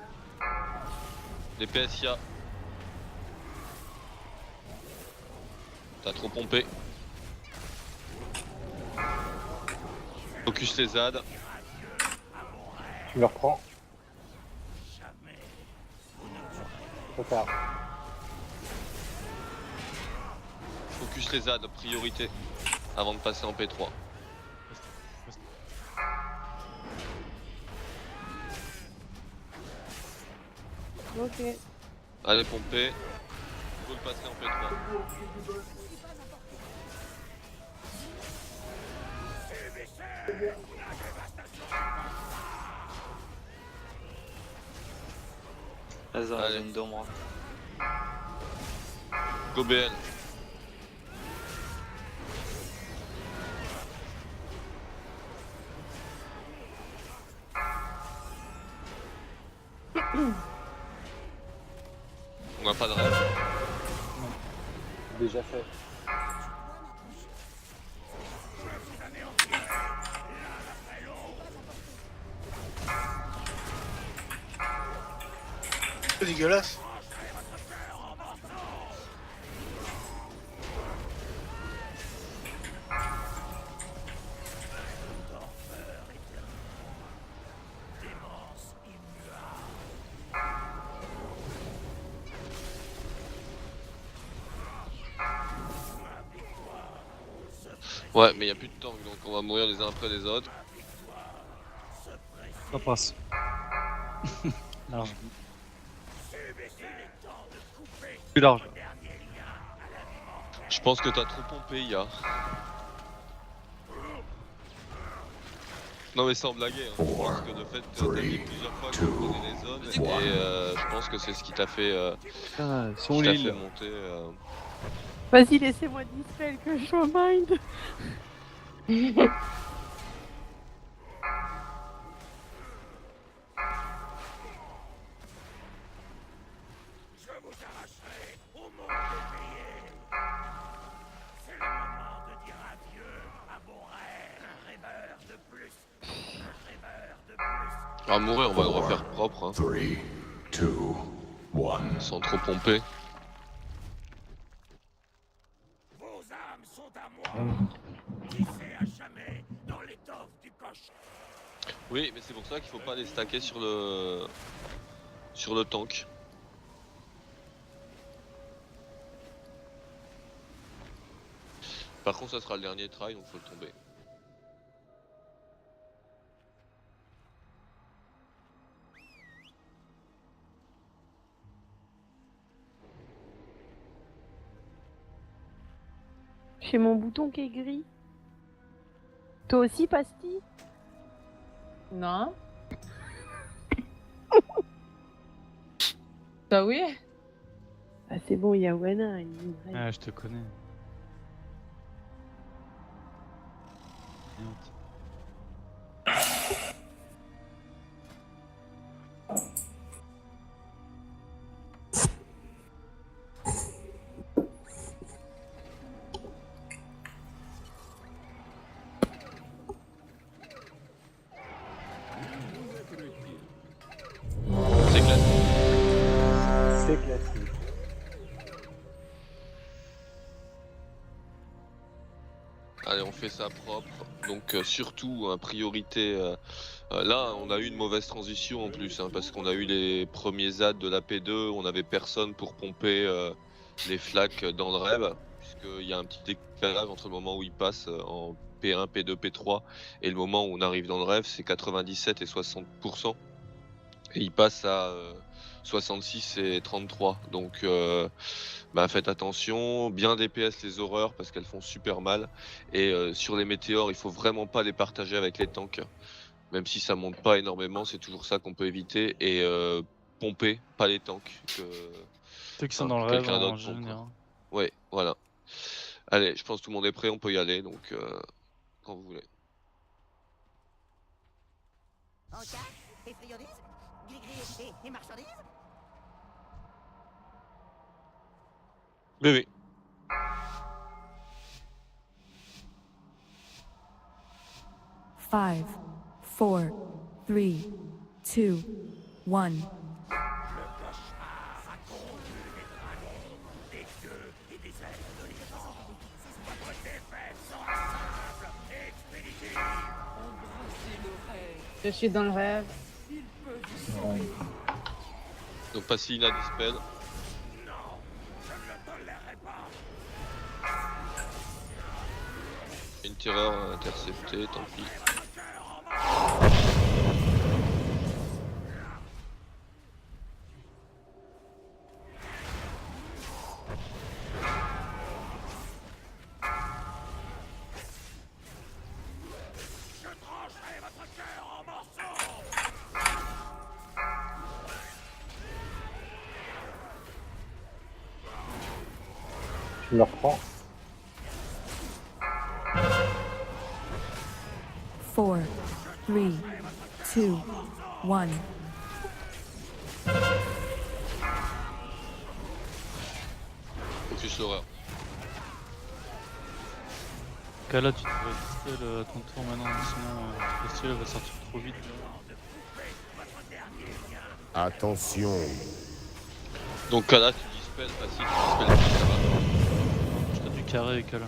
Les PSIA. T'as trop pompé. Focus les ZAD. Tu me le reprends. Trop tard. Focus les ZAD, priorité. Avant de passer en P3. Ok. Allez pomper. faut le passer en P3. Vas-y, dans la Allez. zone d'ombre. Go BN. On n'a pas de rêve. Déjà fait. C'est dégueulasse. Ouais, mais il n'y a plus de tank, donc on va mourir les uns après les autres. Ça passe. Large. Plus large. Je pense que t'as trop pompé, Ya. Non mais sans blaguer, hein. Je pense que le fait que t'as dit plusieurs fois que tu prenais les zones, et je pense que c'est ce qui t'a fait, Putain, qui son t'a l'île. fait monter. Vas-y, laissez-moi dispel que je sois mind. À mourir, on va le refaire propre, hein. 3, 2, 1. Sans trop pomper. Oui, mais c'est pour ça qu'il faut pas les stacker sur le tank. Par contre, ça sera le dernier try, donc faut le tomber. J'ai mon bouton qui est gris. Toi aussi, Pastille? Non. Bah oui. Ah, c'est bon, il y a Wana. Il nous reste. Ah, je te connais. Merde. C'est classique. C'est classique. Allez, on fait ça propre. Donc surtout, priorité. Là, on a eu une mauvaise transition en plus, hein, parce qu'on a eu les premiers ZAD de la P2, on avait personne pour pomper les flaques dans le rêve, puisqu'il y a un petit décalage entre le moment où il passe en P1, P2, P3 et le moment où on arrive dans le rêve, c'est 97 et 60%. Et il passe à 66 et 33. Donc faites attention, bien DPS les horreurs parce qu'elles font super mal. Et sur les météores, il faut vraiment pas les partager avec les tanks. Même si ça monte pas énormément, c'est toujours ça qu'on peut éviter. Et pomper, pas les tanks. Ceux qui sont dans le rêve quelqu'un en d'autre pompe, général. quoi. Ouais, voilà. Allez, je pense que tout le monde est prêt, on peut y aller. Donc quand vous voulez. Et friandise, gris-gris et marchandises. Bébé. Five, 4, 3, 2, 1. Je suis dans le rêve. Donc Passina dispel. Une terreur interceptée, tant pis. Je le reprends. 4, 3, 2, 1. Focus l'horreur. Kala, tu devrais dispel à ton tour maintenant, sinon le style va sortir trop vite. Attention. Donc Kala, tu dispelles, ah si, tu dispelles plus, ça va. Je t'ai du carré, Kala.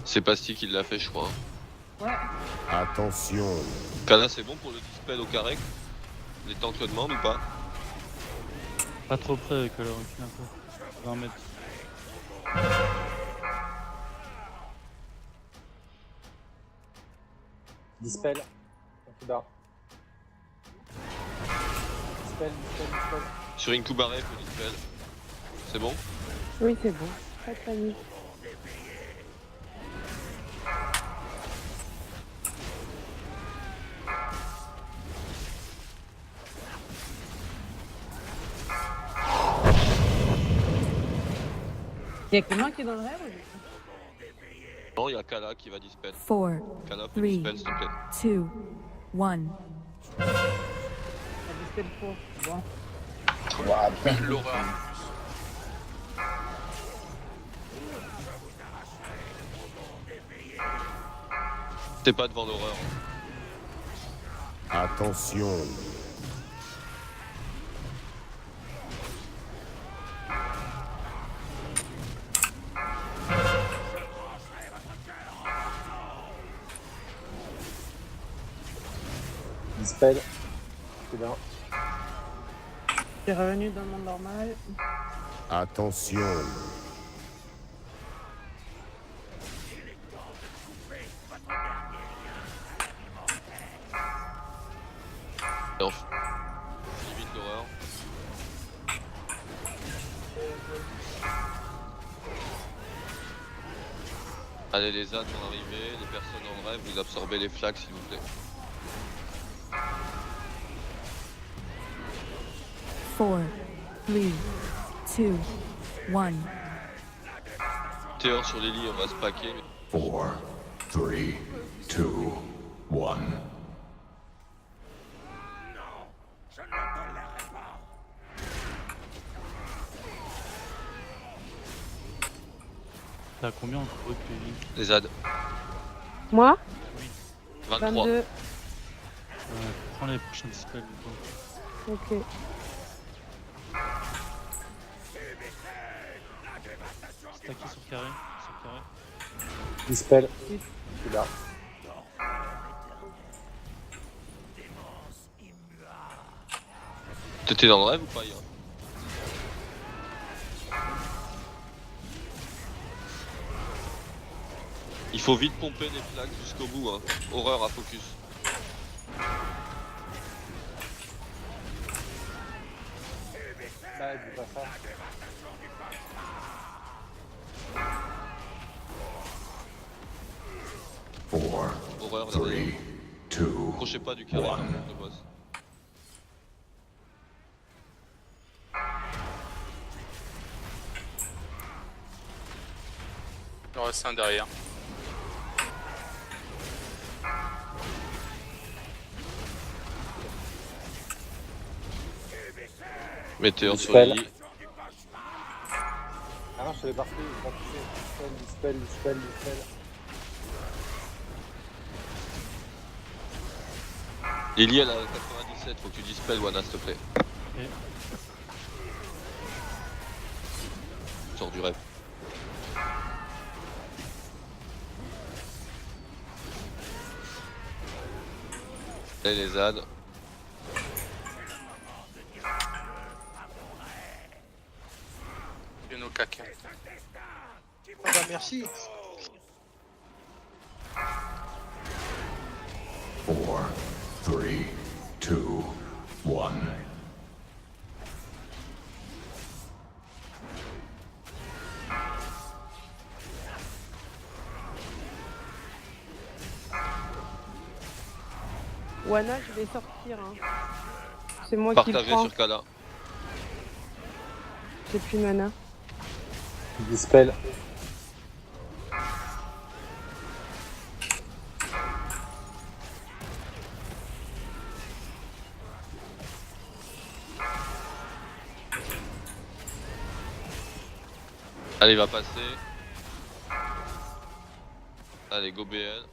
C'est Pasti qui l'a fait, je crois. Ouais. Attention. Kala, c'est bon pour le dispel au carré? Les tanks le demandent ou pas? Pas trop près, Kala, recule un peu. 20 mètres. Dispel. Confuda. Dispel. Sur Inkubaré, faut dispel. C'est bon? Oui, c'est bon. Pas de panique. Y'a que moi qui est dans le rêve ou... Non, il y a Kala qui va dispel. 4, Kala, faut 3, dispel, s'il te plaît. 2, 1. La dispel pour. Bon. L'horreur. T'es pas devant l'horreur. Attention. Dispel. Confuda. C'est revenu dans le monde normal. Attention. Et on limite l'horreur. Allez, les ânes sont arrivés, les personnes en rêve, vous absorbez les flaques s'il vous plaît. 4, 3, 2, 1. Théor sur les lits, on va se paquer. 4, 3, 2, 1. T'as combien en gros PV? Les ZAD. Moi 23. 22. Prends les prochains dispels du coup. Ok. Stacké sur carré. Sur carré. Dispel. Confuda. T'étais dans le rêve ou pas hier? Il faut vite pomper les flaques jusqu'au bout, hein. Horreur à focus. Bah, dis pas ça. Horreur derrière. Approchez pas du carré, le boss. Il en reste un derrière. Météor sur les Dispel. lits. Ah non, je te l'ai pas refait, j'ai pas touché. Dispel. Lily elle a 97, faut que tu dispel Wana s'il te plaît. Ok. Sors du rêve. Et les ZAD. Et nos caca. Ah bah merci. 4, 3, 2, 1. Wana, je vais sortir. Hein. C'est moi qui le Partagez prends. sur Kala. J'ai plus de mana. Dispel. Allez, va passer. Allez, go BL.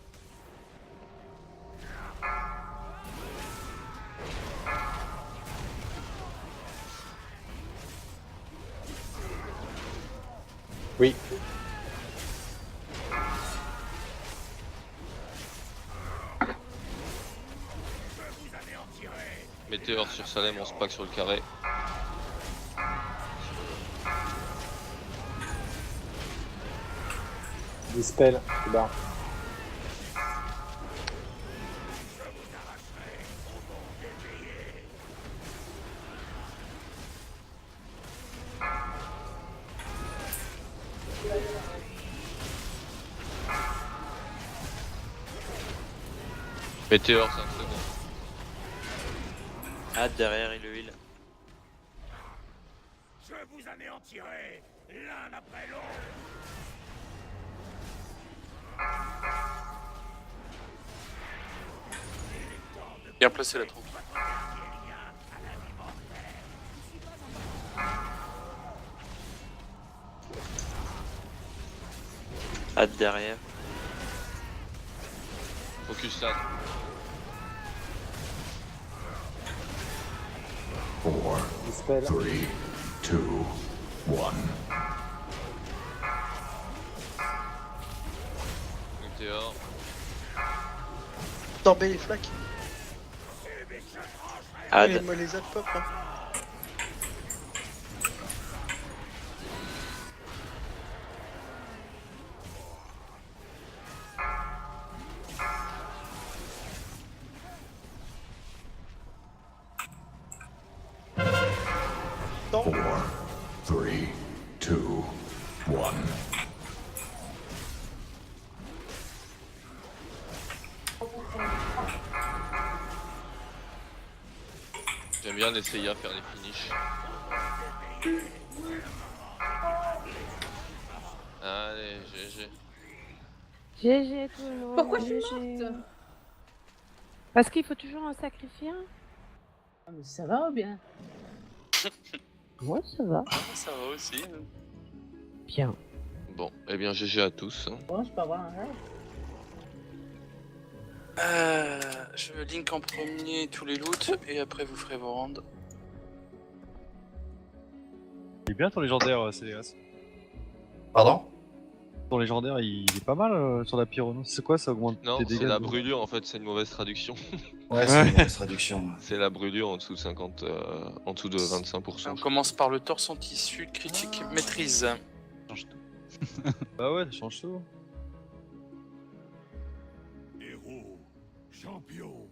Oui. Météore sur Salem, on se pack sur le carré. Dispel. C'est barre. Météore, 5 secondes. Hâte derrière, il le heal. Je vous anéantirai l'un après l'autre. Bien placé la trompe. Hâte derrière. Focus là. 4, Dispel. 3, 2, 1. Météore. Tomber les flaques. Hâte. Moi les zappe pop. Hein. Temps. 4, 3, 2, 1. J'aime bien essayer à faire les finishes. Allez, GG. GG tout le monde. Pourquoi je suis GG. morte? Parce qu'il faut toujours en sacrifier un. Ah, mais ça va ou bien? Ouais, ça va. Ça va aussi. Bien. Bon, eh bien GG à tous. Bon, je peux avoir un rêve. Je link en premier tous les loots et après vous ferez vos rounds. Il est bien ton légendaire, CDS. Pardon? Ton légendaire, il est pas mal sur la pyro, non? C'est quoi, ça augmente Non, tes dégâts c'est la de- brûlure en fait, c'est une mauvaise traduction. Ouais, c'est une mauvaise traduction. C'est la brûlure en dessous de 50, en dessous de 25%. On commence par le torse en tissu, critique, maîtrise. Bah ouais, ça change tout. Héros, champion,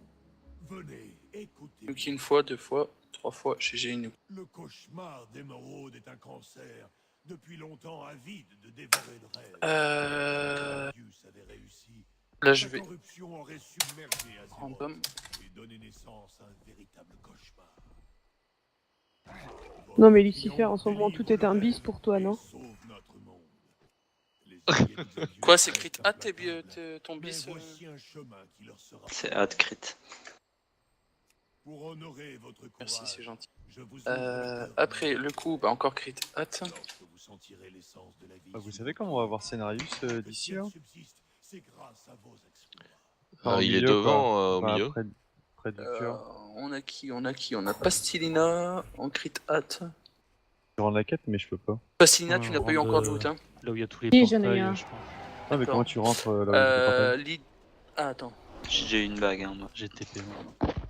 venez, écoutez. Donc une fois, deux fois, trois fois, GG nous. Le cauchemar d'émeraude est un cancer, depuis longtemps avide de dévorer le rêve. Dius avait réussi. Là je La vais corruption aurait submergé Azeroth random. et donné naissance à un véritable cauchemar. Non mais Lucifer, en ce moment tout est un bis pour toi, non? Sauve notre monde. Les Quoi, c'est crit à ton bis Mais voici un chemin qui leur sera C'est hâte crit. pour honorer votre courage. Merci, c'est gentil. Je vous ouvre le cœur. Après le coup, bah encore crit hâte. Lorsque vous sentirez l'essence de la vie. Vous savez comment on va voir Scénarius d'ici là? C'est grâce à vos exploits. Enfin, Il au est milieu, devant, quoi. au Enfin, milieu. Près du cœur. On a qui? On a Pastilina en crit hâte. Je rends la quête, mais je peux pas. Pastilina, tu n'as pas eu encore de loot, hein? Là où il y a tous les Si, j'en ai portails, eu un. je pense. Ah, mais comment tu rentres là où il y a des portails? Lead... Ah, attends. J'ai une bague, hein, moi. J'ai TP.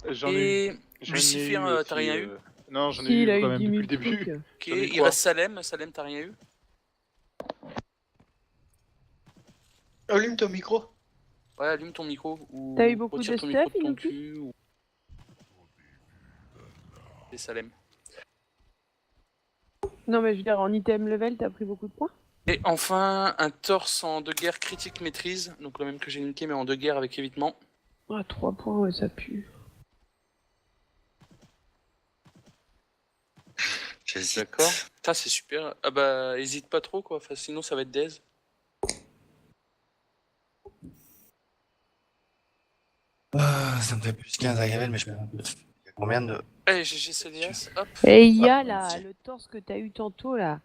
J'en ai Et j'en ai Lucifer, eu t'as aussi, rien eu? Non, j'en ai Si, il a eu quand eu même 10 depuis 000 le début. trucs. Ok, J'en ai il quoi reste Salem. Salem, t'as rien eu? Allume ton micro. Ouais, allume ton micro. Ou T'as eu beaucoup retire de ton stuff, micro de ton Inuki? cul, ou... C'est Salem. Non mais je veux dire, en item level, t'as pris beaucoup de points? Et enfin, un torse en 2 guerre critique maîtrise. Donc le même que j'ai niqué, mais en 2 guerre avec évitement. Ah, 3 points, ouais, ça pue. D'accord. Putain, c'est super. Ah bah, hésite pas trop quoi, enfin, sinon ça va être Daze. Ça me fait plus 15 à Gavel, mais je peux. Il y a combien de. Allez, GG Célias, hop. Et il y a Ah, là, merci. le torse que t'as eu tantôt là.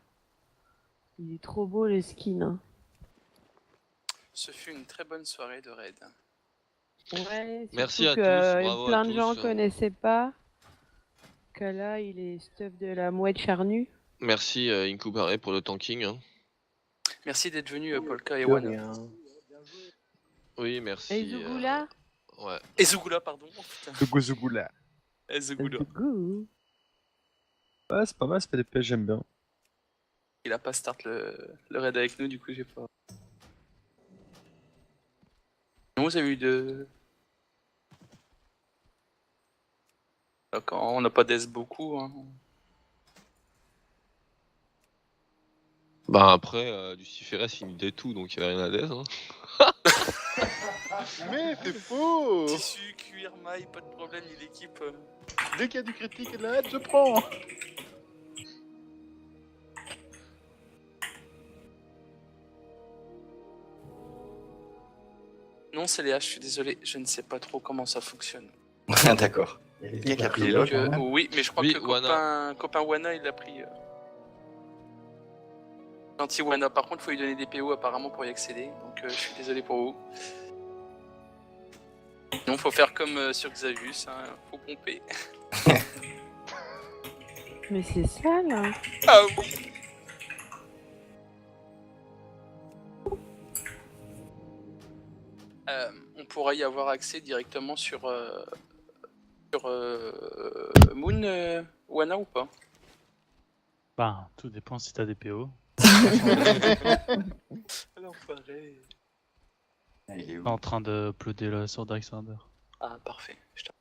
Il est trop beau le skin. Hein. Ce fut une très bonne soirée de raid. Ouais, Merci à surtout tous, que bravo plein à de tous. gens connaissaient pas. Que là, il est stuff de la mouette charnue. Merci Incubaré pour le tanking. Hein. Merci d'être venu Polka et De Wana. rien. Oui, merci. Et Zugula Ouais. Et Zugula, pardon. Oh, putain. Zugula. Et Zugula. Zugu. Ouais, c'est pas mal, ça fait des pêches, j'aime bien. Il a pas start le raid avec nous, du coup j'ai pas. Non, vous avez eu de. D'accord, on n'a pas d'aise beaucoup. Hein. Bah après, Luciferes il me dit tout, donc il y avait rien à d'aise. Hein. Mais c'est faux. Tissu, cuir, maille, pas de problème, il équipe. Dès qu'il y a du critique et de la haine, je prends. Non, c'est Léa, je suis désolé, je ne sais pas trop comment ça fonctionne. D'accord. Il y a quelqu'un qui a pris les logs. Donc, oui, mais je crois Oui, que Wana. copain Wana, il l'a pris. Gentil Wana, par contre, il faut lui donner des PO apparemment pour y accéder, donc je suis désolé pour vous. Non, faut faire comme sur Xavus, hein, faut pomper. Mais c'est ça là. Ah oui. On pourra y avoir accès directement sur Moon, Wana ou pas? Bah, tout dépend si t'as des PO. L'enfoiré. Il est où? En train de uploader le sur Darksander. Ah, parfait. Je t'en-